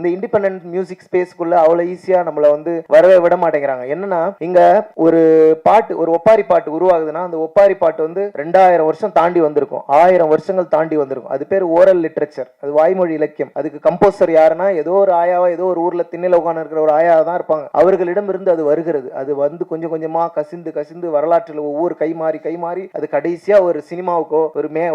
இந்த independent music ஸ்பேஸ்க்குள்ள அவ்வளவு ஈஸியா நம்மள வந்து வரவே விட மாட்டேங்கிறாங்க. என்னன்னா இங்க ஒரு பாட்டு, ஒரு ஒப்பாரி பாட்டு உருவாகுதுன்னா அந்த ஒப்பாரி பாட்டு வந்து 2000 வருஷம் தாண்டி வந்திருக்கும், 1000 வருஷங்கள் தாண்டி வந்திருக்கும். அது பேர் ஓரல் லிட்ரேச்சர், அது வாய்மொழி இலக்கியம். அதுக்கு கம்போசர் யாருன்னா ஏதோ ஒரு ஆயாவா, ஏதோ ஒரு ஊர்ல திண்ணையில உட்கார்ந்து இருக்கிற ஒரு ஆயாவா தான் இருப்பாங்க. அவர்களிடம் இருந்து அது வருகிறது. அது வந்து கொஞ்சம் கொஞ்சமா கசிந்து கசிந்து வரலாற்றில் ஒவ்வொரு கை மாறி அது கடைசியா ஒரு சினிமாவுக்கோ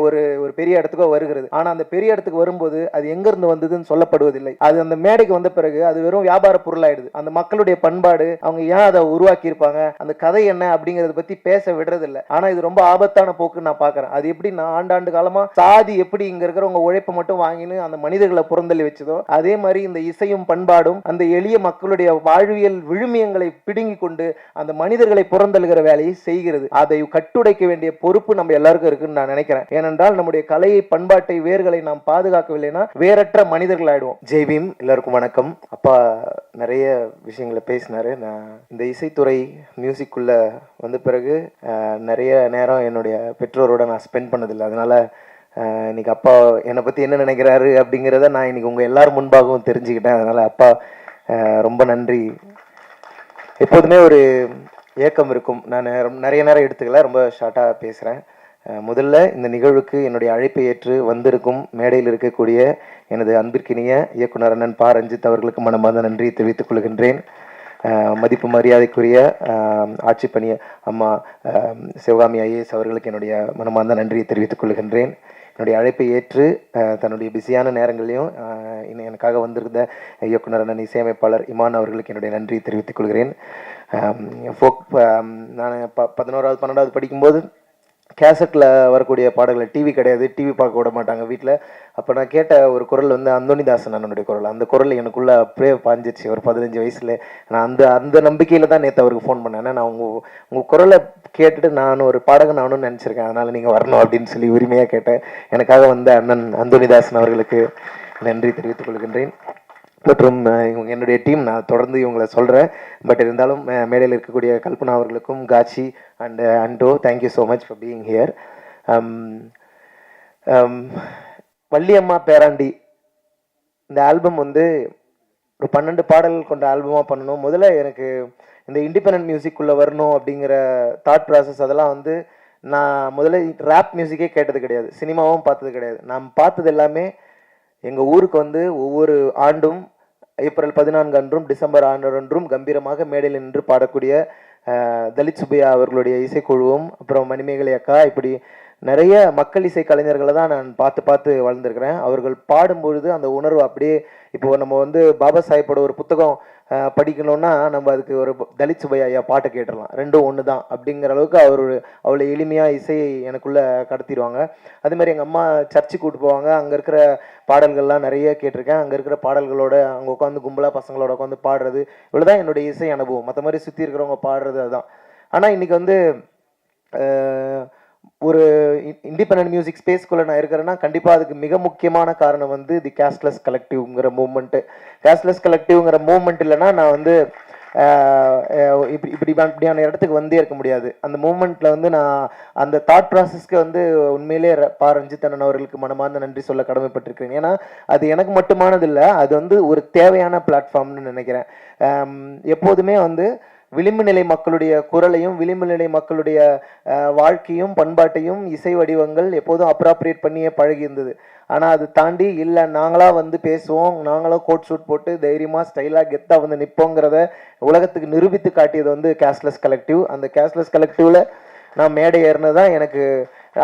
ஒரு பெரிய இடத்துக்கோ வருகிறது. ஆனா அந்த பெரிய இடத்துக்கு வரும்போது அது எங்க இருந்து வந்ததுன்னு சொல்லப்படுவதில்லை. அது அந்த மேடைக்கு வந்த பிறகு அது வெறும் வியாபார பொருளாயிடுது. அந்த மக்களுடைய பண்பாடு, அவங்க ஏன் அதை உருவாக்கி இருப்பாங்க, அந்த கதை என்ன அப்படிங்கறத பத்தி பேச விடுறது இல்லை. ஆனா இது ரொம்ப ஆபத்தான போக்கு நான் பாக்குறேன். அது எப்படி ஆண்டாண்டு காலமா சாதி எப்படி இங்க இருக்கிறவங்க உழைப்பை மட்டும் வாங்கின்னு அந்த மனிதர்களை புறந்தள்ளி வச்சதோ, அதே மாதிரி இந்த இசையும் பண்பாடும் அந்த எளிய மக்களுடைய வாழ்வியல் விழுமியங்களை பிடுங்கி கொண்டு அந்த மனிதர்களை புறந்தள்ளுகிற வேலையை செய்கிறது. அதை கட்டுடைக்க வேண்டிய பொறுப்பு நம்ம எல்லாருக்கும் இருக்குன்னு நான் நினைக்கிறேன். ஏனென்றால் நம்முடைய கலையை, பண்பாட்டை, வேர்களை நாம் பாதுகாக்கவில்லைன்னா வேறற்ற மனிதர்கள் ஆயிடுவோம். ஜெய் பீம். எல்லாருக்கும் வணக்கம். அப்பா நிறைய விஷயங்களை பேசினாரு. நான் இந்த இசைத்துறை மியூசிக்குள்ள வந்த பிறகு நிறைய நேரம் என்னுடைய பெற்றோரோட நான் ஸ்பெண்ட் பண்ணதில்லை. அதனால இன்னைக்கு அப்பா என்னை பற்றி என்ன நினைக்கிறாரு அப்படிங்கிறத நான் இன்னைக்கு உங்கள் எல்லாரும் முன்பாகவும் தெரிஞ்சுக்கிட்டேன். அதனால் அப்பா ரொம்ப நன்றி. எப்போதுமே ஒரு ஏக்கம் இருக்கும். நான் நிறைய நேரம் எடுத்துக்கல, ரொம்ப ஷார்ட்டாக பேசுகிறேன். முதல்ல இந்த நிகழ்வுக்கு என்னுடைய அழைப்பை ஏற்று வந்திருக்கும் மேடையில் இருக்கக்கூடிய எனது அன்பிற்கினிய இயக்குனர் அண்ணன் பா ரஞ்சித் அவர்களுக்கு மனமார்ந்த நன்றியை தெரிவித்துக் கொள்கின்றேன். மதிப்பு மரியாதைக்குரிய ஆட்சி பணிய அம்மா சிவகாமி ஐஏஎஸ் அவர்களுக்கு என்னுடைய மனமார்ந்த நன்றியை தெரிவித்துக் கொள்கின்றேன். என்னுடைய அழைப்பை ஏற்று தன்னுடைய பிஸியான நேரங்களையும் எனக்காக வந்திருந்த இயக்குனர் அண்ணன் இசையமைப்பாளர் இமான் அவர்களுக்கு என்னுடைய நன்றியை தெரிவித்துக் கொள்கிறேன். நான் 11வது 12வது படிக்கும்போது கேசட்டில் வரக்கூடிய பாடல்கள், டிவி கிடையாது, டிவி பார்க்க விட மாட்டாங்க வீட்டில். அப்போ நான் கேட்ட ஒரு குரல் வந்து அந்தோணிதாசன் அண்ணனுடைய குரல். அந்த குரல் எனக்குள்ளே அப்படியே பாஞ்சிச்சு ஒரு 15 வயசுல. நான் அந்த நம்பிக்கையில் தான் நேற்று அவருக்கு ஃபோன் பண்ணேன். நான் உங்கள் குரலை கேட்டுட்டு நான் ஒரு பாடகன் நானும் நினச்சிருக்கேன், அதனால் நீங்கள் வரணும் அப்படின்னு சொல்லி உரிமையாக கேட்டேன். எனக்காக வந்த அண்ணன் அந்தோணிதாசன் அவர்களுக்கு நன்றி தெரிவித்துக் கொள்கின்றேன். மற்றும் என்னுடைய டீம், நான் தொடர்ந்து இவங்களை சொல்கிறேன், பட் இருந்தாலும் மேடையில் இருக்கக்கூடிய கல்பனா அவர்களுக்கும், காட்சி அண்ட் அண்டோ, thank you so much for being here. Valliyamma பேராண்டி இந்த ஆல்பம் வந்து ஒரு 12 பாடல்கள் கொண்ட ஆல்பமாக பண்ணணும். முதல்ல எனக்கு இந்த இண்டிபெண்டன்ட் மியூசிக்குள்ளே வரணும் அப்படிங்கிற தாட் ப்ராசஸ் அதெல்லாம் வந்து நான் முதல்ல ரேப் மியூசிக்கே கேட்டது கிடையாது, சினிமாவும் பார்த்தது கிடையாது. நான் பார்த்தது எல்லாமே எங்கள் ஊருக்கு வந்து ஒவ்வொரு ஆண்டும் ஏப்ரல் 14 அன்றும் டிசம்பர் 6 அன்றும் கம்பீரமாக மேடையில் நின்று பாடக்கூடிய தலித் சுப்பையா அவர்களுடைய இசைக்குழுவும், அப்புறம் மணிமேகலை அக்கா, இப்படி நிறைய மக்கள் இசை கலைஞர்களை தான் நான் பார்த்து வளர்ந்துருக்கிறேன். அவர்கள் பாடும்பொழுது அந்த உணர்வு அப்படியே, இப்போ நம்ம வந்து பாபா சாஹிப்போட ஒரு புத்தகம் படிக்கணும்னா நம்ம அதுக்கு ஒரு தலித் சுப்பையா ஐயா பாட்டை கேட்டுடலாம், ரெண்டும் ஒன்று தான் அப்படிங்கிற அளவுக்கு அவ்வளோ எளிமையாக இசையை எனக்குள்ளே கடத்திடுவாங்க. அதே மாதிரி எங்கள் அம்மா சர்ச்சுக்கு கூப்பிட்டு போவாங்க, அங்கே இருக்கிற பாடல்கள்லாம் நிறைய கேட்டிருக்கேன். அங்கே இருக்கிற பாடல்களோட அங்கே உட்காந்து கும்பலாக பசங்களோட உட்காந்து பாடுறது, இவ்வளோதான் என்னுடைய இசை அனுபவம். மற்ற மாதிரி சுற்றி இருக்கிறவங்க பாடுறது அதுதான். ஆனால் இன்றைக்கி வந்து ஒரு இண்டிபெண்டன்ட் மியூசிக் ஸ்பேஸ்க்குள்ளே நான் இருக்கிறேன்னா கண்டிப்பாக அதுக்கு மிக முக்கியமான காரணம் வந்து தி கேஸ்ட்லெஸ் கலெக்டிவ்ங்கிற மூவ்மெண்ட்டு. கேஸ்ட்லெஸ் கலெக்டிவ்ங்கிற மூவ்மெண்ட் இல்லைன்னா நான் வந்து இப்படியான இடத்துக்கு வந்தே இருக்க முடியாது. அந்த மூமெண்ட்டில் வந்து நான் அந்த தாட் ப்ராசஸ்க்கு வந்து உண்மையிலே பா ரஞ்சித் அண்ணன் அவர்களுக்கு மனமார்ந்த நன்றி சொல்ல கடமைப்பட்டிருக்கிறேன். ஏன்னா அது எனக்கு மட்டுமானது இல்லை, அது வந்து ஒரு தேவையான பிளாட்ஃபார்ம்னு நினைக்கிறேன். எப்போதுமே வந்து விளிம்பு நிலை மக்களுடைய குரலையும், விளிம்பு நிலை மக்களுடைய வாழ்க்கையும், பண்பாட்டையும் இசை வடிவங்கள் எப்போதும் அப்ராப்ரியேட் பண்ணியே பழகி இருந்தது. ஆனால் அது தாண்டி இல்லை, நாங்களாக வந்து பேசுவோம், நாங்களும் கோட் ஷூட் போட்டு தைரியமாக ஸ்டைலாக கெத்தாக வந்து நிற்போங்கிறத உலகத்துக்கு நிரூபித்து காட்டியது வந்து கேஸ்ட்லெஸ் கலெக்டிவ். அந்த கேஸ்ட்லெஸ் கலெக்டிவில் நான் மேடை ஏறினது தான். எனக்கு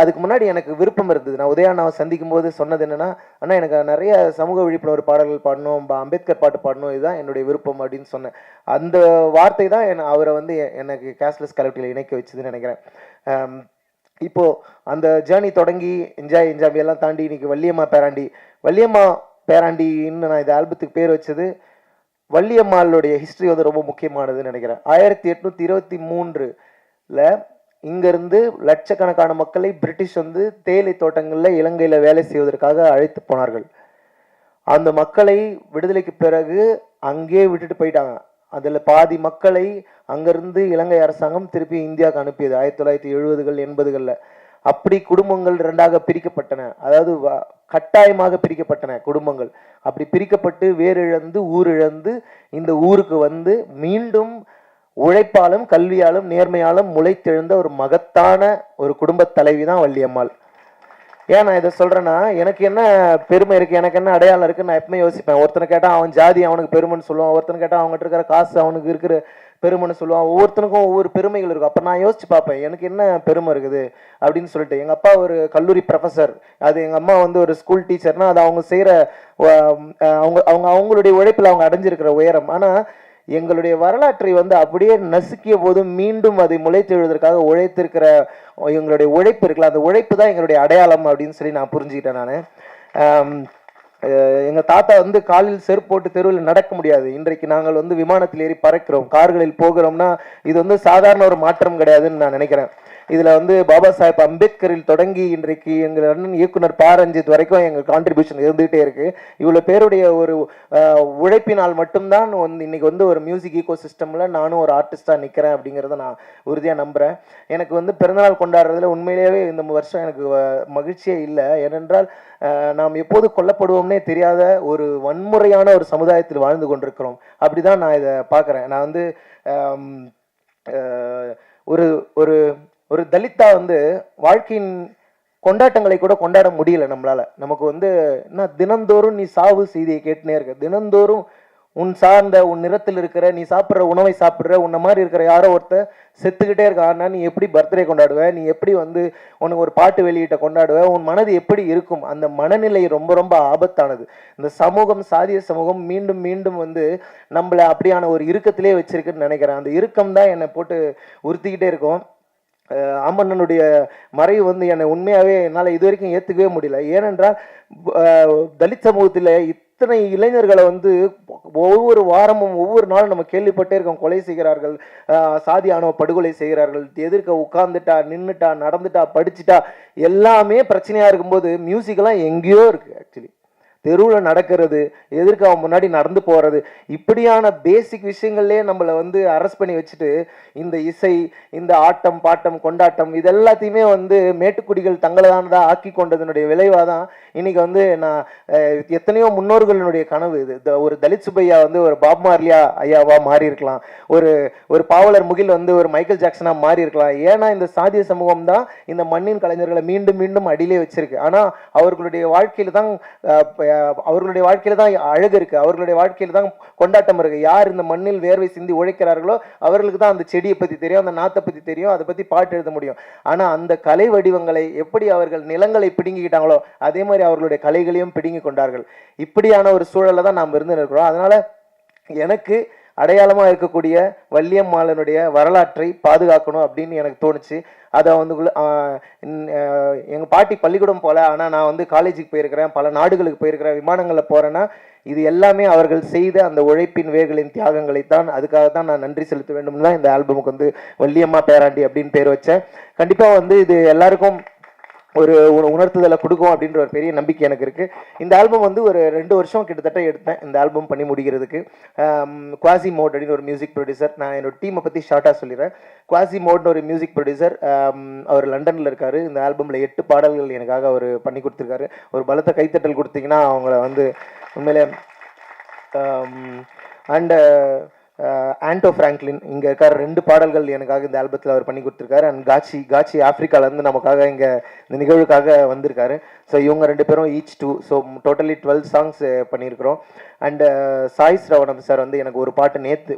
அதுக்கு முன்னாடி எனக்கு விருப்பம் இருந்தது. நான் உதயாண்ணாவை சந்திக்கும் போது சொன்னது என்னென்னா, ஆனால் எனக்கு நிறைய சமூக விழிப்புணர்வு பாடல்கள் பாடணும், அம்பேத்கர் பாட்டு பாடணும், இதுதான் என்னுடைய விருப்பம் அப்படின்னு சொன்னேன். அந்த வார்த்தை தான் அவரை வந்து எனக்கு கேஸ்ட்லெஸ் கலெக்டிவில் இணைக்க வச்சுதுன்னு நினைக்கிறேன். இப்போது அந்த ஜேர்னி தொடங்கி என்ஜாயெல்லாம் தாண்டி இன்னைக்கு வள்ளியம்மா பேராண்டின்னு நான் இந்த ஆல்பத்துக்கு பேர் வச்சது. வள்ளியம்மாளுடைய ஹிஸ்ட்ரி வந்து ரொம்ப முக்கியமானதுன்னு நினைக்கிறேன். 1823 இங்கிருந்து லட்சக்கணக்கான மக்களை பிரிட்டிஷ் வந்து தேயிலை தோட்டங்களில் இலங்கையில் வேலை செய்வதற்காக அழைத்து போனார்கள். அந்த மக்களை விடுதலைக்கு பிறகு அங்கே விட்டுட்டு போயிட்டாங்க. அதில் பாதி மக்களை அங்கிருந்து இலங்கை அரசாங்கம் திருப்பி இந்தியாவுக்கு அனுப்பியது 1970கள் 80களில். அப்படி குடும்பங்கள் இரண்டாக பிரிக்கப்பட்டன. அதாவது கட்டாயமாக பிரிக்கப்பட்டன குடும்பங்கள். அப்படி பிரிக்கப்பட்டு வேரிழந்து ஊரிழந்து இந்த ஊருக்கு வந்து மீண்டும் உழைப்பாலும் கல்வியாலும் நேர்மையாலும் முளைத்தெழுந்த ஒரு மகத்தான ஒரு குடும்ப தலைவி தான் வள்ளியம்மாள். ஏன் நான் இதை சொல்றேன்னா, எனக்கு என்ன பெருமை இருக்கு, எனக்கு என்ன அடையாளம் இருக்குன்னு நான் எப்பவுமே யோசிப்பேன். ஒருத்தனை கேட்டா அவன் ஜாதி அவனுக்கு பெருமைன்னு சொல்லுவான், ஒருத்தனை கேட்டா அவங்ககிட்ட இருக்கிற காசு அவனுக்கு இருக்கிற பெருமைன்னு சொல்லுவான். ஒவ்வொருத்தனுக்கும் ஒவ்வொரு பெருமைகள் இருக்கும். அப்ப நான் யோசிச்சு பார்ப்பேன், எனக்கு என்ன பெருமை இருக்குது அப்படின்னு சொல்லிட்டு. எங்க அப்பா ஒரு கல்லூரி ப்ரொஃபஸர், அது எங்க அம்மா வந்து ஒரு ஸ்கூல் டீச்சர்னா அது அவங்க செய்யற அவங்க அவங்க அவங்களுடைய உழைப்பில் அவங்க அடைஞ்சிருக்கிற உயரம். ஆனா எங்களுடைய வரலாற்றை வந்து அப்படியே நசுக்கிய போதும் மீண்டும் அதை முளைத்தெழுவதற்காக உழைத்திருக்கிற எங்களுடைய உழைப்பு இருக்குல்ல, அந்த உழைப்பு தான் எங்களுடைய அடையாளம் அப்படின்னு சொல்லி நான் புரிஞ்சுக்கிட்டேன். நான் எங்க தாத்தா வந்து காலில் செருப்பு போட்டு தெருவில் நடக்க முடியாது. இன்றைக்கு நாங்கள் வந்து விமானத்தில் ஏறி பறக்கிறோம், கார்களில் போகிறோம்னா இது வந்து சாதாரண ஒரு மாற்றம் கிடையாதுன்னு நான் நினைக்கிறேன். இதுல வந்து பாபா சாஹேப் அம்பேத்கரில் தொடங்கி இன்றைக்கு எங்கள் அண்ணன் இயக்குனர் ப. ரஞ்சித் வரைக்கும் எங்கள் கான்ட்ரிபியூஷன் இருந்துகிட்டே இருக்கு. இவ்வளவு பேருடைய ஒரு உழைப்பினால் மட்டும்தான் இன்னைக்கு வந்து ஒரு மியூசிக் ஈகோ சிஸ்டம்ல நானும் ஒரு ஆர்டிஸ்டா நிக்கிறேன் அப்படிங்கிறத நான் உறுதியா நம்புறேன். எனக்கு வந்து பிறந்தநாள் கொண்டாடுறதுல உண்மையிலேயே இந்த வருஷம் எனக்கு மகிழ்ச்சியே இல்லை. ஏனென்றால் நாம் எப்போது கொல்லப்படுவோம்னே தெரியாத ஒரு வன்முறையான ஒரு சமுதாயத்தில் வாழ்ந்து கொண்டிருக்கிறோம். அப்படிதான் நான் இதை பார்க்குறேன். நான் வந்து ஒரு ஒரு ஒரு தலித்தா வந்து வாழ்க்கையின் கொண்டாட்டங்களை கூட கொண்டாட முடியல நம்மளால. நமக்கு வந்து என்ன, தினந்தோறும் நீ சாவு செய்தியை கேட்டுனே இருக்க, தினந்தோறும் உன் சார்ந்த உன் நிறத்தில் இருக்கிற நீ சாப்பிட்ற உணவை சாப்பிட்ற உன்ன மாதிரி இருக்கிற யாரோ ஒருத்தர் செத்துக்கிட்டே இருக்க. ஆனால் நீ எப்படி பர்த்டே கொண்டாடுவ, நீ எப்படி வந்து உனக்கு ஒரு பாட்டு வெளியிட்ட கொண்டாடுவ, உன் மனது எப்படி இருக்கும்? அந்த மனநிலை ரொம்ப ரொம்ப ஆபத்தானது. இந்த சமூகம், சாதிய சமூகம் மீண்டும் மீண்டும் வந்து நம்மளை அப்படியான ஒரு இறுக்கத்திலே வச்சிருக்குன்னு நினைக்கிறேன். அந்த இறுக்கம் தான் என்னை போட்டு உறுத்திக்கிட்டே இருக்கும். ஆமண்ணனுடைய மறைவு வந்து என்னை உண்மையாகவே என்னால் இது வரைக்கும் ஏற்றுக்கவே முடியல. ஏனென்றால் தலித் சமூகத்தில் இத்தனை இளைஞர்களை வந்து ஒவ்வொரு வாரமும் ஒவ்வொரு நாளும் நம்ம கேள்விப்பட்டே இருக்கோம். கொலை செய்கிறார்கள், சாதி ஆணவ படுகொலை செய்கிறார்கள், எதிர்க்க உட்கார்ந்துட்டா நின்றுட்டா நடந்துட்டா படிச்சுட்டா எல்லாமே பிரச்சனையாக இருக்கும்போது மியூசிக்கெல்லாம் எங்கேயோ இருக்குது. ஆக்சுவலி தெருவில் நடக்கிறது, எதிர்க்க அவன் முன்னாடி நடந்து போகிறது, இப்படியான பேசிக் விஷயங்கள்லேயே நம்மளை வந்து அரெஸ்ட் பண்ணி வச்சுட்டு இந்த இசை, இந்த ஆட்டம் பாட்டம் கொண்டாட்டம் இது எல்லாத்தையுமே வந்து மேட்டுக்குடிகள் தங்களதானதாக ஆக்கி கொண்டதனுடைய விளைவாக தான் இன்னைக்கு வந்து நான் எத்தனையோ முன்னோர்களுடைய கனவு இது. ஒரு தலித் சுப்பையா வந்து ஒரு பாப் மார்லியா ஐயாவா மாறி இருக்கலாம், ஒரு ஒரு பாவலர் முகில் வந்து ஒரு மைக்கேல் ஜாக்சனா மாறி இருக்கலாம். ஏன்னா இந்த சாதிய சமூகம் தான் இந்த மண்ணின் கலைஞர்களை மீண்டும் மீண்டும் அடியிலே வச்சிருக்கு. ஆனால் அவர்களுடைய வாழ்க்கையில தான் அழகு இருக்கு, அவர்களுடைய வாழ்க்கையில தான் கொண்டாட்டம் இருக்கு. யார் இந்த மண்ணில் வேர்வை சிந்தி உழைக்கிறார்களோ அவர்களுக்கு தான் அந்த செடியை பத்தி தெரியும், அந்த நாத்தை பத்தி தெரியும், அதை பத்தி பாட்டு எழுத முடியும். ஆனா அந்த கலை வடிவங்களை எப்படி அவர்கள் நிலங்களை பிடுங்கிக்கிட்டாங்களோ அதே மாதிரி அவர்களுடைய கலைகளையும் பிடுங்கி கொண்டார்கள். இப்படியான ஒரு சூழல்ல தான் நாம் இருந்து இருக்கிறோம். அதனால எனக்கு அடையாளமாக இருக்கக்கூடிய வள்ளியம்மாளனுடைய வரலாற்றை பாதுகாக்கணும் அப்படின்னு எனக்கு தோணுச்சு. அதை வந்து எங்கள் பாட்டி பள்ளிக்கூடம் போல, ஆனால் நான் வந்து காலேஜுக்கு போயிருக்கிறேன், பல நாடுகளுக்கு போயிருக்கிறேன், விமானங்களில் போகிறேன்னா இது எல்லாமே அவர்கள் செய்த அந்த உழைப்பின் வேர்களின் தியாகங்களைத்தான். அதுக்காக தான் நான் நன்றி செலுத்த வேண்டும் தான் இந்த ஆல்பமுக்கு வந்து வள்ளியம்மா பேராண்டி அப்படின்னு பேர் வச்சேன். கண்டிப்பாக வந்து இது எல்லாருக்கும் ஒரு உணர்த்துதலை கொடுக்கும் அப்படின்ற ஒரு பெரிய நம்பிக்கை எனக்கு இருக்குது. இந்த ஆல்பம் வந்து ஒரு 2 வருஷம் கிட்டத்தட்ட எடுத்தேன் இந்த ஆல்பம் பண்ணி முடிக்கிறதுக்கு. குவாசி மோட் அப்படின்னு ஒரு மியூசிக் ப்ரொடியூசர், நான் என்னோட டீமை பற்றி ஷார்ட்டாக சொல்லிடுறேன். குவாசி மோட்னு ஒரு மியூசிக் ப்ரொடியூசர், அவர் லண்டனில் இருக்கார். இந்த ஆல்பமில் 8 பாடல்கள் எனக்காக அவர் பண்ணி கொடுத்துருக்காரு. ஒரு பலத்த கைத்தட்டல் கொடுத்தீங்கன்னா அவங்கள வந்து உண்மையிலே. அண்டு ஆண்டோ ஃப்ராங்க்லின் இங்கே இருக்கார், 2 பாடல்கள் எனக்காக இந்த ஆல்பத்தில் அவர் பண்ணி கொடுத்துருக்காரு. அண்ட் காட்சி ஆஃப்ரிக்காவிலேருந்து நமக்காக இங்கே இந்த நிகழ்வுக்காக வந்திருக்காரு. ஸோ இவங்க 2 பேரும் ஈச் 2, ஸோ டோட்டலி 12 சாங்ஸ் பண்ணியிருக்கிறோம். அண்ட் சாய் ஸ்ரவணம் சார் வந்து எனக்கு ஒரு பாட்டு நேற்று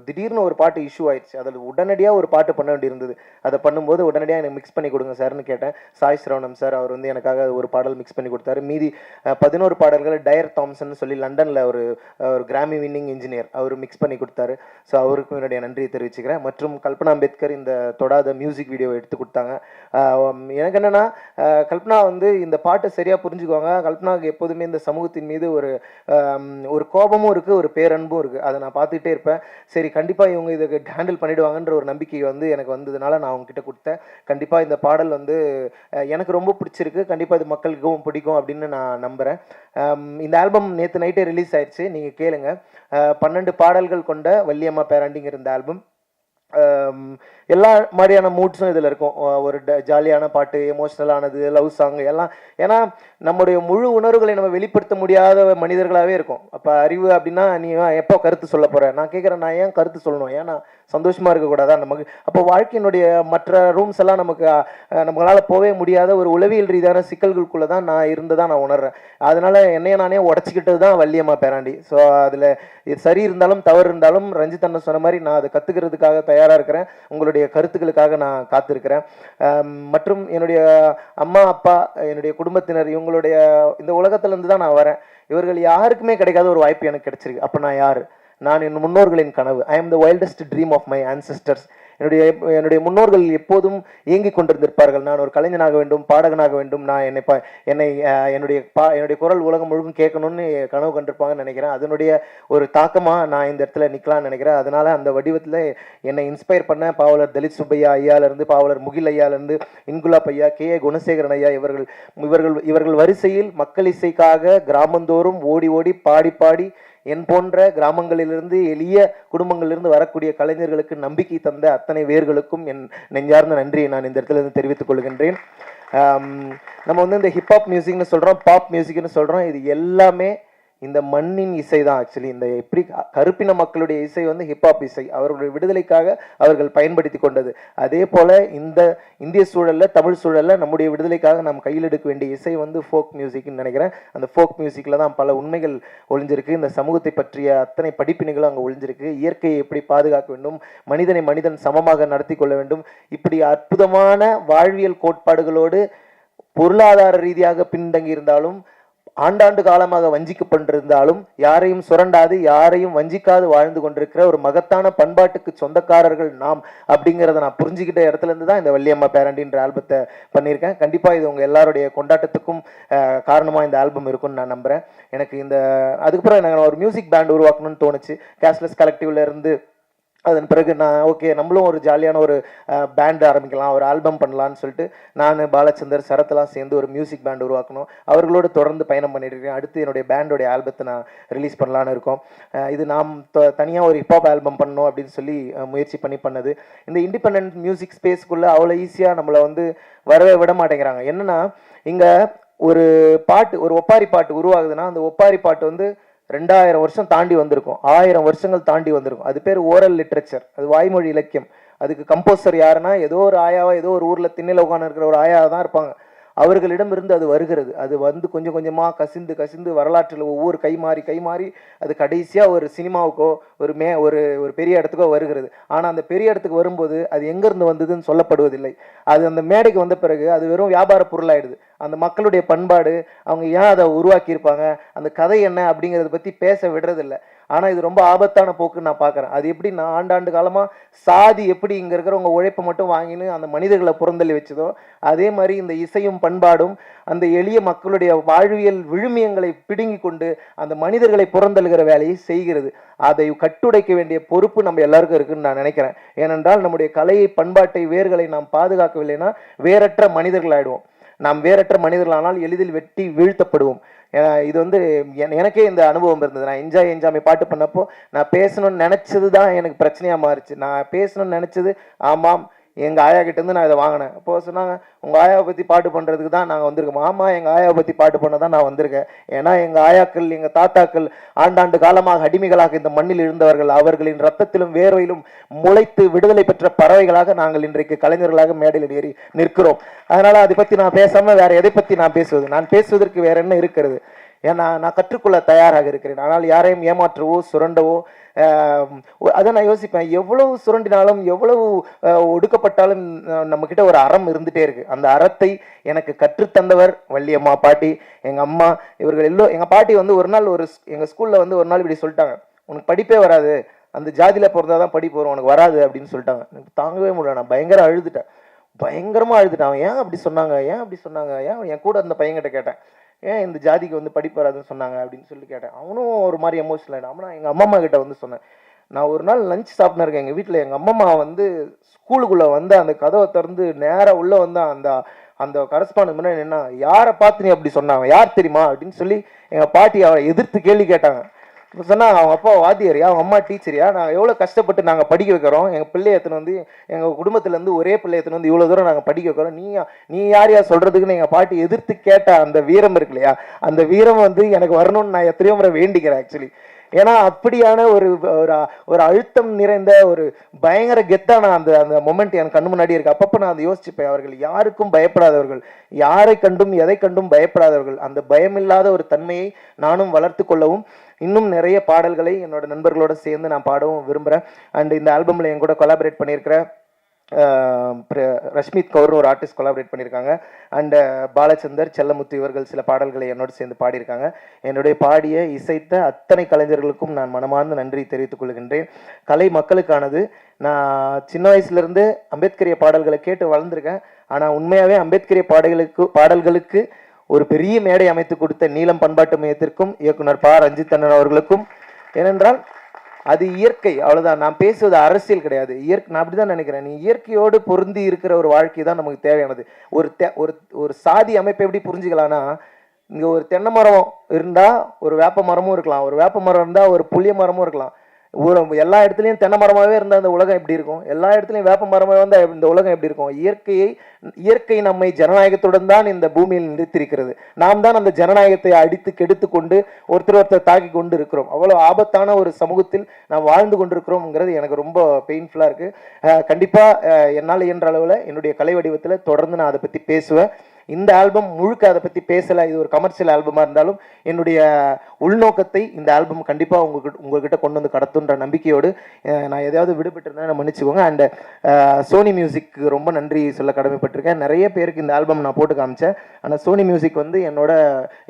திடீர்னு ஒரு பாட்டு இஷ்யூ ஆயிடுச்சு, அதில் உடனடியாக ஒரு பாட்டு பண்ண வேண்டியிருந்தது. அதை பண்ணும்போது உடனடியாக எனக்கு மிக்ஸ் பண்ணி கொடுங்க சார்னு கேட்டேன். சாய் ஸ்ரவணம் சார் அவர் வந்து எனக்காக ஒரு பாடல் மிக்ஸ் பண்ணி கொடுத்தாரு. மீதி 11 பாடல்கள் டயர் தாம்சன் சொல்லி லண்டனில் ஒரு கிராமி வின்னிங் இன்ஜினியர் அவர் மிக்ஸ் பண்ணி கொடுத்தாரு. ஸோ அவருக்கும் என்னுடைய நன்றியை தெரிவிச்சுக்கிறேன். மற்றும் கல்பனா அம்பேத்கர் இந்த தொடாத மியூசிக் வீடியோ எடுத்து கொடுத்தாங்க. எனக்கு என்னென்னா, கல்பனா வந்து இந்த பாட்டை சரியாக புரிஞ்சுக்குவாங்க. கல்பனாவுக்கு எப்போதுமே இந்த சமூகத்தின் மீது ஒரு கோபமும் இருக்குது, ஒரு பேரன்பும் இருக்குது. அதை நான் பார்த்துக்கிட்டே இருப்பேன். சரி, கண்டிப்பாக இவங்க இதை ஹேண்டில் பண்ணிவிடுவாங்கன்ற ஒரு நம்பிக்கை வந்து எனக்கு வந்ததுனால நான் அவங்ககிட்ட கொடுத்தேன். கண்டிப்பாக இந்த பாடல் வந்து எனக்கு ரொம்ப பிடிச்சிருக்கு, கண்டிப்பாக இது மக்களுக்கும் பிடிக்கும் அப்படின்னு நான் நம்புகிறேன். இந்த ஆல்பம் நேற்று நைட்டே ரிலீஸ் ஆயிடுச்சு, நீங்கள் கேளுங்க. 12 பாடல்கள் கொண்ட வள்ளியம்மா பேராண்டிங்கிற இந்த ஆல்பம் எல்லா மாதிரியான மூட்ஸும் இதில் இருக்கும். ஒரு ஜாலியான பாட்டு, எமோஷ்னலானது, லவ் சாங் எல்லாம். ஏன்னா நம்முடைய முழு உணர்வுகளை நம்ம வெளிப்படுத்த முடியாத மனிதர்களாகவே இருக்கும். அப்போ அறிவு அப்படின்னா நீ எப்போ கருத்து சொல்ல போகிற, நான் கேட்குறேன், நான் ஏன் கருத்து சொல்லணும், ஏன்னா சந்தோஷமாக இருக்கக்கூடாதா நமக்கு? அப்போ வாழ்க்கையினுடைய மற்ற ரூம்ஸ் எல்லாம் நமக்கு நம்மளால் போகவே முடியாத ஒரு உளவியல் ரீதியான சிக்கல்களுக்குள்ளே தான் நான் இருந்ததான் நான் உணர்றேன். அதனால என்னைய நானே உடச்சிக்கிட்டது தான் வள்ளியம்மா பேராண்டி. ஸோ அதில் இது சரி இருந்தாலும் தவறு இருந்தாலும் ரஞ்சித் அண்ணன் சொன்ன மாதிரி நான் அதை கற்றுக்கிறதுக்காக தயாராக இருக்கிறேன். உங்களுடைய கருத்துக்களுக்காக நான் காத்திருக்கிறேன். மற்றும் என்னுடைய அம்மா அப்பா, என்னுடைய குடும்பத்தினர், இவங்களுடைய இந்த உலகத்திலேருந்து தான் நான் வரேன். இவர்கள் யாருக்குமே கிடைக்காத ஒரு வாய்ப்பு எனக்கு கிடைச்சிருக்கு. அப்போ நான் யார்? நான் என் முன்னோர்களின் கனவு. I am the wildest dream of my ancestors. என்னுடைய முன்னோர்கள் எப்போதும் இயங்கிக் கொண்டிருந்திருப்பார்கள். நான் ஒரு கலைஞனாக வேண்டும், பாடகனாக வேண்டும், நான் என்னுடைய குரல் உலகம் முழுவதும் கேட்கணும்னு கனவு கண்டிருப்பாங்கன்னு நினைக்கிறேன். அதனுடைய ஒரு தாக்கமாக நான் இந்த இடத்துல நிற்கலான்னு நினைக்கிறேன். அதனால அந்த வடிவத்தில் என்னை இன்ஸ்பயர் பண்ண பாவலர் தலித் சுப்பையா ஐயாவிலிருந்து, பாவலர் முகில் ஐயாவிலிருந்து, இன்குலாப் ஐயா, கே குணசேகரன் ஐயா, இவர்கள் வரிசையில் மக்கள் இசைக்காக கிராமந்தோறும் ஓடி ஓடி பாடி பாடி என் போன்ற கிராமங்களிலிருந்து எளிய குடும்பங்களிலிருந்து வரக்கூடிய கலைஞர்களுக்கு நம்பிக்கை தந்த அத்தனை வேர்களுக்கும் என் நெஞ்சார்ந்த நன்றியை நான் இந்த இடத்துல இருந்து தெரிவித்துக் கொள்கின்றேன். நம்ம வந்து இந்த ஹிப்ஹாப் மியூசிக்னு சொல்கிறோம், பாப் மியூசிக்னு சொல்கிறோம். இது எல்லாமே இந்த மண்ணின் இசை தான். ஆக்சுவலி இந்த எப்படி கருப்பின மக்களுடைய இசை வந்து ஹிப்ஹாப் இசை, அவர்களுடைய விடுதலைக்காக அவர்கள் பயன்படுத்தி கொண்டது. அதே போல் இந்த இந்திய சூழலில், தமிழ் சூழலில் நம்முடைய விடுதலைக்காக நாம் கையில் எடுக்க வேண்டிய இசை வந்து ஃபோக் மியூசிக்னு நினைக்கிறேன். அந்த ஃபோக் மியூசிக்கில் தான் பல உண்மைகள் ஒளிஞ்சிருக்கு. இந்த சமூகத்தை பற்றிய அத்தனை படிப்பினைகளும் அங்கே ஒளிஞ்சிருக்கு. இயற்கையை எப்படி பாதுகாக்க வேண்டும், மனிதனை மனிதன் சமமாக நடத்தி கொள்ள வேண்டும், இப்படி அற்புதமான வாழ்வியல் கோட்பாடுகளோடு பொருளாதார ரீதியாக பின்தங்கி இருந்தாலும், ஆண்டாண்டு காலமாக வஞ்சிக்கப்பட்டிருந்தாலும், யாரையும் சுரண்டாது யாரையும் வஞ்சிக்காது வாழ்ந்து கொண்டிருக்கிற ஒரு மகத்தான பண்பாட்டுக்கு சொந்தக்காரர்கள் நாம் அப்படிங்கிறத நான் புரிஞ்சுக்கிட்ட இடத்துல இருந்து தான் இந்த வள்ளியம்மா பேரண்டின்ற ஆல்பத்தை பண்ணியிருக்கேன். கண்டிப்பாக இது உங்கள் எல்லாருடைய கொண்டாட்டத்துக்கும் காரணமாக இந்த ஆல்பம் இருக்கும்னு நான் நம்புகிறேன். எனக்கு அதுக்கப்புறம் எனக்கு ஒரு மியூசிக் பேண்ட் உருவாக்கணும்னு தோணுச்சு. கேஷ்லெஸ் கலெக்டிவ்ல இருந்து அதன் பிறகு நான் ஓகே நம்மளும் ஒரு ஜாலியான ஒரு பேண்ட் ஆரம்பிக்கலாம், ஒரு ஆல்பம் பண்ணலான்னு சொல்லிட்டு நான் பாலச்சந்தர் சரத்தெல்லாம் சேர்ந்து ஒரு மியூசிக் பேண்ட் உருவாக்கணும். அவர்களோடு தொடர்ந்து பயணம் பண்ணிட்டு இருக்கேன். அடுத்து என்னுடைய பேண்டோடைய ஆல்பத்தை நான் ரிலீஸ் பண்ணலான்னு இருக்கோம். இது நாம் தனியாக ஒரு ஹிப்ஹாப் ஆல்பம் பண்ணணும் அப்படின்னு சொல்லி முயற்சி பண்ணது. இந்த இண்டிபெண்ட் மியூசிக் ஸ்பேஸ்க்குள்ளே அவ்வளோ ஈஸியாக நம்மளை வந்து வரவே விட மாட்டேங்கிறாங்க. என்னன்னா இங்கே ஒரு பாட்டு, ஒரு ஒப்பாரி பாட்டு உருவாகுதுன்னா அந்த ஒப்பாரி பாட்டு வந்து 2000 வருஷம் தாண்டி வந்திருக்கும், 1000 வருஷங்கள் தாண்டி வந்திருக்கும். அது பேர் ஓரல் லிட்ரேச்சர், அது வாய்மொழி இலக்கியம். அதுக்கு கம்போசர் யாருன்னா ஏதோ ஒரு ஆயாவா, ஏதோ ஒரு ஊரில் திண்ணையில் உட்காந்து இருக்கிற ஒரு ஆயாவை தான் இருப்பாங்க. அவர்களிடமிருந்து அது வருகிறது. அது வந்து கொஞ்சம் கொஞ்சமாக கசிந்து வரலாற்றில் ஒவ்வொரு கை மாறி அது கடைசியாக ஒரு சினிமாவுக்கோ ஒரு பெரிய இடத்துக்கோ வருகிறது. ஆனால் அந்த பெரிய இடத்துக்கு வரும்போது அது எங்கேருந்து வந்ததுன்னு சொல்லப்படுவதில்லை. அது அந்த மேடைக்கு வந்த பிறகு அது வெறும் வியாபார பொருளாயிடுது. அந்த மக்களுடைய பண்பாடு, அவங்க ஏன் அதை உருவாக்கியிருப்பாங்க, அந்த கதை என்ன அப்படிங்கிறத பற்றி பேச விடுறதில்லை. ஆனால் இது ரொம்ப ஆபத்தான போக்குன்னு நான் பார்க்குறேன். அது எப்படி நான் ஆண்டாண்டு காலமாக சாதி எப்படி இங்கே இருக்கிறவங்க உழைப்பை மட்டும் வாங்கின்னு அந்த மனிதர்களை புறந்தள்ளி வச்சதோ, அதே மாதிரி இந்த இசையும் பண்பாடும் அந்த எளிய மக்களுடைய வாழ்வியல் விழுமியங்களை பிடுங்கி கொண்டு அந்த மனிதர்களை புறந்தள்ளுகிற வேலையை செய்கிறது. அதை கட்டுடைக்க வேண்டிய பொறுப்பு நம்ம எல்லாருக்கும் இருக்குன்னு நான் நினைக்கிறேன். ஏனென்றால் நம்முடைய கலையை, பண்பாட்டை, வேர்களை நாம் பாதுகாக்கவில்லைன்னா வேறற்ற மனிதர்கள் ஆயிடுவோம். நாம் வேறற்ற மனிதர்களானால் எளிதில் வெட்டி வீழ்த்தப்படுவோம். இது வந்து எனக்கே இந்த அனுபவம் இருந்தது. நான் என்ஜாமி பாட்டு பண்ணப்போ நான் பேசணும்னு நினச்சது தான் எனக்கு பிரச்சனையாக மாறிச்சு. நான் பேசணும்னு நினச்சது ஆமாம் எங்கள் ஆயா கிட்டேருந்து நான் இதை வாங்கினேன். அப்போது சொன்னாங்க, உங்கள் ஆயாவை பற்றி பாட்டு பண்ணுறதுக்கு தான் நாங்கள் வந்திருக்கோம். ஆமாம், எங்கள் ஆயாவை பற்றி பாட்டு பண்ண தான் நான் வந்திருக்கேன். ஏன்னா எங்கள் ஆயாக்கள், எங்கள் தாத்தாக்கள் ஆண்டாண்டு காலமாக அடிமைகளாக இந்த மண்ணில் இருந்தவர்கள். அவர்களின் ரத்தத்திலும் வேர்வையிலும் முளைத்து விடுதலை பெற்ற பறவைகளாக நாங்கள் இன்றைக்கு கலைஞர்களாக மேடையில் ஏறி நிற்கிறோம். அதனால் அதை பற்றி நான் பேசாமல் வேறு எதை பற்றி நான் பேசுவது? நான் பேசுவதற்கு வேறு என்ன இருக்கிறது? ஏன்னா நான் கற்றுக்கொள்ள தயாராக இருக்கிறேன். ஆனால் யாரையும் ஏமாற்றவோ சுரண்டவோ அதை நான் யோசிப்பேன். எவ்வளவு சுரண்டினாலும் எவ்வளவு ஒடுக்கப்பட்டாலும் நம்மக்கிட்ட ஒரு அறம் இருந்துகிட்டே இருக்குது. அந்த அறத்தை எனக்கு கற்றுத்தந்தவர் வள்ளியம்மா, பாட்டி, எங்கள் அம்மா, இவர்கள் எங்கள் பாட்டி வந்து ஒரு நாள் எங்கள் ஸ்கூலில் வந்து ஒரு நாள் இப்படி சொல்லிட்டாங்க, உனக்கு படிப்பே வராது, அந்த ஜாதியில் பிறந்தாதான் படிப்பு வரும், உனக்கு வராது அப்படின்னு சொல்லிட்டாங்க. எனக்கு தாங்கவே முடியல. நான் பயங்கரமாக அழுதுட்டேன். ஏன் அப்படி சொன்னாங்க, ஏன் என் கூட அந்த பையன்கிட்ட கேட்டேன், ஏன் இந்த ஜாதிக்கு வந்து படிப்பு வராதுன்னு சொன்னாங்க அப்படின்னு சொல்லி கேட்டேன். அவனும் ஒரு மாதிரி எமோஷனல் ஆகிடும். ஆனால் எங்கள் அம்மா கிட்ட வந்து சொன்னேன், நான் ஒரு நாள் லஞ்ச் சாப்பிட்னு இருக்கேன் எங்கள் வீட்டில். எங்கள் அம்மா வந்து ஸ்கூலுக்குள்ளே வந்து அந்த கதவை திறந்து நேராக உள்ளே வந்து அந்த கரஸ்பாண்ட் முன்னாடி என்ன, யாரை பார்த்து நீ அப்படி சொன்னாங்க, யார் தெரியுமா அப்படின்னு சொல்லி எங்கள் பாட்டி அவரை எதிர்த்து கேள்வி கேட்டாங்க. சொன்னா அவங்க அப்பா வாத்தியாரியா, அவங்க அம்மா டீச்சரியா, நான் எவ்வளோ கஷ்டப்பட்டு நாங்கள் படிக்க வைக்கிறோம், எங்கள் பிள்ளைய எடுத்துன்னு வந்து எங்கள் குடும்பத்துலேருந்து ஒரே பிள்ளை எடுத்துன்னு வந்து இவ்வளோ தூரம் நாங்கள் படிக்க வைக்கிறோம், நீ யார் யார் சொல்கிறதுக்குன்னு எங்கள் பாட்டி எதிர்த்து கேட்ட அந்த வீரம் இருக்கு இல்லையா, அந்த வீரம் வந்து எனக்கு வரணும்னு நான் எத்தனையோ முறை வேண்டிக்கிறேன் ஆக்சுவலி. ஏன்னா அப்படியான ஒரு ஒரு அழுத்தம் நிறைந்த ஒரு பயங்கர கெத்தான அந்த அந்த மொமெண்ட் என் கண்ணு முன்னாடி இருக்கு. அப்பப்போ நான் அதை யோசிச்சுப்பேன். அவர்கள் யாருக்கும் பயப்படாதவர்கள், யாரை கண்டும் எதை கண்டும் பயப்படாதவர்கள். அந்த பயமில்லாத ஒரு தன்மையை நானும் வளர்த்து கொள்ளவும் இன்னும் நிறைய பாடல்களை என்னோட நண்பர்களோட சேர்ந்து நான் பாடவும் விரும்புகிறேன். அண்ட் இந்த ஆல்பமில் என் கூட கொலாபரேட் பண்ணியிருக்கிற ரஷ்மித் கவுர் ஒரு ஆர்டிஸ்ட் கொலாபரேட் பண்ணியிருக்காங்க. அண்ட் பாலச்சந்தர், செல்லமுத்து இவர்கள் சில பாடல்களை என்னோடு சேர்ந்து பாடியிருக்காங்க. என்னுடைய பாடிய இசைத்த அத்தனை கலைஞர்களுக்கும் நான் மனமார்ந்த நன்றி தெரிவித்துக் கொள்கின்றேன். கலை மக்களுக்கானது. நான் சின்ன வயசுலேருந்து அம்பேத்கரிய பாடல்களை கேட்டு வளர்ந்துருக்கேன். ஆனால் உண்மையாகவே அம்பேத்கரிய பாடல்களுக்கு ஒரு பெரிய மேடை அமைத்து கொடுத்த நீலம் பண்பாட்டு மையத்திற்கும் இயக்குனர் ப. ரஞ்சித் அண்ணன் அவர்களுக்கும். ஏனென்றால் அது இயற்கை, அவ்வளோதான். நான் பேசுவது அரசியல் கிடையாது, நான் அப்படிதான் நினைக்கிறேன். நீ இயற்கையோடு பொருந்தி இருக்கிற ஒரு வாழ்க்கை தான் நமக்கு தேவையானது. ஒரு சாதி அமைப்பை எப்படி புரிஞ்சுக்கலாம்னா, இங்கே ஒரு தென்னை மரம் இருந்தால் ஒரு வேப்ப மரமும் இருக்கலாம், ஒரு வேப்ப மரம் இருந்தால் ஒரு புளிய மரமும் இருக்கலாம். எல்லா இடத்துலையும் தென்னை மரமாகவே இருந்தால் அந்த உலகம் எப்படி இருக்கும்? எல்லா இடத்துலையும் வேப்ப மரமாகவே வந்தால் இந்த உலகம் எப்படி இருக்கும்? இயற்கை நம்மை ஜனநாயகத்துடன் தான் இந்த பூமியில் நிறுத்திருக்கிறது. நாம் தான் அந்த ஜனநாயகத்தை அடித்து கெடுத்து கொண்டு ஒருத்தர் தாக்கி கொண்டு இருக்கிறோம். அவ்வளோ ஆபத்தான ஒரு சமூகத்தில் நாம் வாழ்ந்து கொண்டிருக்கிறோம்ங்கிறது எனக்கு ரொம்ப பெயின்ஃபுல்லாக இருக்குது. கண்டிப்பாக என்னால் இயன்ற அளவில் என்னுடைய கலை வடிவத்தில் தொடர்ந்து நான் அதை பற்றி பேசுவேன். இந்த ஆல்பம் முழுக்க அதை பற்றி பேசலை, இது ஒரு கமர்ஷியல் ஆல்பமாக இருந்தாலும் என்னுடைய உள்நோக்கத்தை இந்த ஆல்பம் கண்டிப்பாக உங்கள்கிட்ட கொண்டு வந்து கடத்துன்ற நம்பிக்கையோடு நான் எதையாவது விடுபட்டிருந்தேன் மன்னிச்சுக்கோங்க. அண்ட் சோனி மியூசிக்கு ரொம்ப நன்றி சொல்ல கடமைப்பட்டிருக்கேன். நிறைய பேருக்கு இந்த ஆல்பம் நான் போட்டு காமிச்சேன். ஆனால் சோனி மியூசிக் வந்து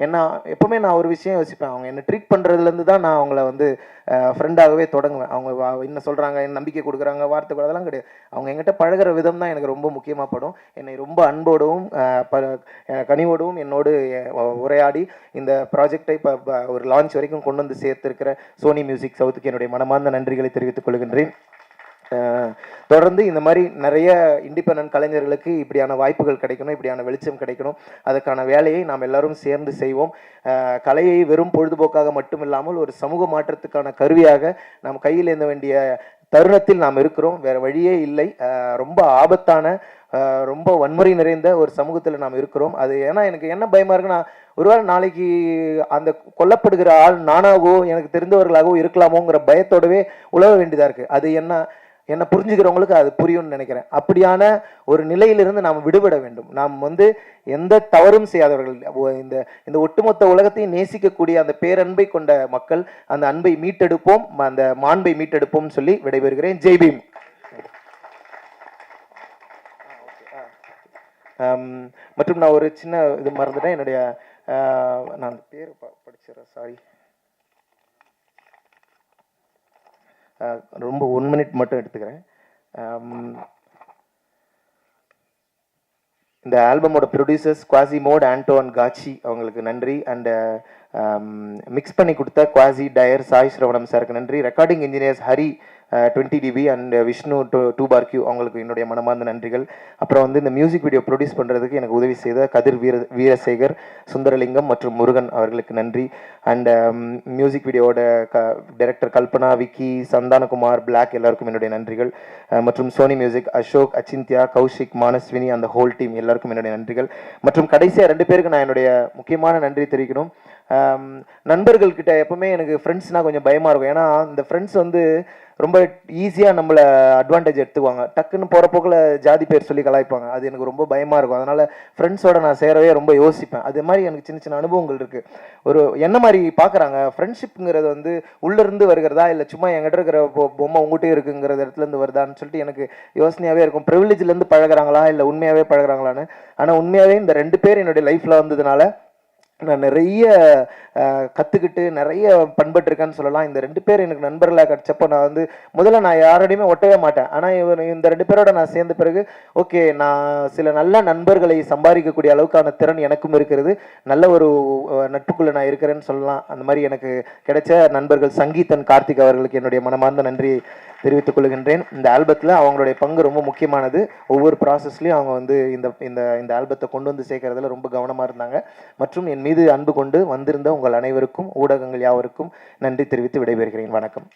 என்ன எப்போவுமே நான் ஒரு விஷயம் யோசிப்பேன், அவங்க என்னை ட்ரீட் பண்ணுறதுலேருந்து தான் நான் அவங்கள வந்து ஃப்ரெண்டாகவே தொடங்குவேன். அவங்க என்ன சொல்கிறாங்க, என்ன நம்பிக்கை கொடுக்குறாங்க, வார்த்தை அதெல்லாம் கிடையாது. அவங்க என்கிட்ட பழகிற விதம் தான் எனக்கு ரொம்ப முக்கியமாக படும். என்னை ரொம்ப அன்போடவும் கனிவோடவும் என்னோடு உரையாடி இந்த ப்ராஜெக்டை இப்போ ஒரு லான்ச் வரைக்கும் கொண்டு வந்து சேர்த்திருக்கிற சோனி மியூசிக் சவுத்துக்கு என்னுடைய மனமார்ந்த நன்றிகளை தெரிவித்துக் கொள்கின்றேன். தொடர்ந்து இந்த மாதிரி நிறைய இண்டிபெண்டன்ட் கலைஞர்களுக்கு இப்படியான வாய்ப்புகள் கிடைக்கணும், இப்படியான வெளிச்சம் கிடைக்கணும். அதுக்கான வேலையை நாம் எல்லாரும் சேர்ந்து செய்வோம். கலையை வெறும் பொழுதுபோக்காக மட்டும் இல்லாமல் ஒரு சமூக மாற்றத்துக்கான கருவியாக நாம் கையில் ஏந்த வேண்டிய தருணத்தில் நாம் இருக்கிறோம். வேறு வழியே இல்லை. ரொம்ப ஆபத்தான ரொம்ப வன்முறை நிறைந்த ஒரு சமூகத்தில் நாம் இருக்கிறோம். அது ஏன்னா எனக்கு என்ன பயமாக இருக்குன்னா, ஒருவேளை நாளைக்கு அந்த கொல்லப்படுகிற ஆள் நானாகவோ எனக்கு தெரிந்தவர்களாகவோ இருக்கலாமோங்கிற பயத்தோடவே உழவ வேண்டியதாக இருக்குது. அது என்ன புரிஞ்சுக்கிறவங்களுக்கு அது புரியும்னு நினைக்கிறேன். அப்படியான ஒரு நிலையிலிருந்து நாம் விடுபட வேண்டும். நாம் வந்து எந்த தவறும் செய்யாதவர்கள், இந்த ஒட்டுமொத்த உலகத்தையும் நேசிக்கக்கூடிய அந்த பேரன்பை கொண்ட மக்கள். அந்த அன்பை மீட்டெடுப்போம், அந்த மாண்பை மீட்டெடுப்போம் சொல்லி விடைபெறுகிறேன். ஜெய் பீம். மற்றும் நான் ஒரு சின்ன இது மறந்துட்டேன். என்னுடைய நான் பேர் படிச்சிடறேன், சாரி. ரொம்ப 1 மினிட் மட்டும் எடுத்துக்கிறேன். இந்த ஆல்பமோட ப்ரொடியூசர்ஸ் குவாசிமோட், ஆண்டோன் காச்சி, அவங்களுக்கு நன்றி. அண்ட் மிக்ஸ் பண்ணி கொடுத்த குவாசி டயர் சாய் ஸ்ரவணம் சாருக்கு நன்றி. Recording engineers Hari 20 dB and Vishnu 2 bar Q, அவங்களுக்கு என்னுடைய மனமார்ந்த நன்றிகள். அப்புறம் வந்து இந்த மியூசிக் வீடியோ ப்ரொடியூஸ் பண்ணுறதுக்கு எனக்கு உதவி செய்த கதிர் வீரசேகர், சுந்தரலிங்கம் மற்றும் முருகன் அவர்களுக்கு நன்றி. அண்ட் மியூசிக் வீடியோட டைரக்டர் கல்பனா, விக்கி, சந்தானகுமார், பிளாக் எல்லாருக்கும் என்னுடைய நன்றிகள். மற்றும் சோனி மியூசிக் அசோக், அச்சிந்தியா, கௌஷிக், மானஸ்வினி, அந்த ஹோல் டீம் எல்லாருக்கும் என்னுடைய நன்றிகள். மற்றும் கடைசியாக 2 பேருக்கு நான் என்னுடைய முக்கியமான நன்றி தெரிவிக்கணும். நண்பர்கள்கிட்ட எப்பவுமே எனக்கு ஃப்ரெண்ட்ஸ்னால் கொஞ்சம் பயமாக இருக்கும். ஏன்னா இந்த ஃப்ரெண்ட்ஸ் வந்து ரொம்ப ஈஸியாக நம்மளை அட்வான்டேஜ் எடுத்துக்குவாங்க. டக்குன்னு போகிற போக்கில் ஜாதி பேர் சொல்லி கலாய்ப்பாங்க. அது எனக்கு ரொம்ப பயமாக இருக்கும். அதனால் ஃப்ரெண்ட்ஸோட நான் சேரவே ரொம்ப யோசிப்பேன். அது மாதிரி எனக்கு சின்ன சின்ன அனுபவங்கள் இருக்குது. ஒரு என்ன மாதிரி பார்க்குறாங்க, ஃப்ரெண்ட்ஷிப்புங்கிறது வந்து உள்ளேருந்து வருகிறதா இல்லை சும்மா என்கிட்ட இருக்கிற பொம்மை உங்கள்கிட்டே இருக்குங்கிற இடத்துலேருந்து வருதான்னு சொல்லிட்டு எனக்கு யோசனையாகவே இருக்கும். ப்ரிவிலேஜ்லேருந்து பழகிறாங்களா இல்லை உண்மையாகவே பழகிறாங்களான்னு. ஆனால் உண்மையாகவே இந்த 2 பேர் என்னுடைய லைஃப்பில் வந்ததுனால நான் நிறைய கற்றுக்கிட்டு நிறைய பண்பட்டிருக்கேன்னு சொல்லலாம். இந்த 2 பேர் எனக்கு நண்பர்களாக கிடச்சப்போ நான் வந்து முதல்ல நான் யாரோடையுமே ஒட்டவே மாட்டேன். ஆனால் இந்த 2 பேரோட நான் சேர்ந்த பிறகு ஓகே, நான் சில நல்ல நண்பர்களை சம்பாதிக்கக்கூடிய அளவுக்கான திறன் எனக்கும் இருக்கிறது. நல்ல ஒரு நட்புக்குள்ளே நான் இருக்கிறேன்னு சொல்லலாம். அந்த மாதிரி எனக்கு கிடைச்ச நண்பர்கள் சங்கீதன், கார்த்திக் அவர்களுக்கு என்னுடைய மனமார்ந்த நன்றியை தெரிவித்துக் கொள்கின்றேன். இந்த ஆல்பத்தில் அவங்களுடைய பங்கு ரொம்ப முக்கியமானது. ஒவ்வொரு ப்ராசஸ்லையும் அவங்க வந்து இந்த இந்த இந்த ஆல்பத்தை கொண்டு வந்து சேர்க்கறதுல ரொம்ப கவனமாக இருந்தாங்க. மற்றும் என் மீது அன்பு கொண்டு வந்திருந்த உங்கள் அனைவருக்கும், ஊடகங்கள் யாவருக்கும் நன்றி தெரிவித்து விடைபெறுகிறேன். வணக்கம்.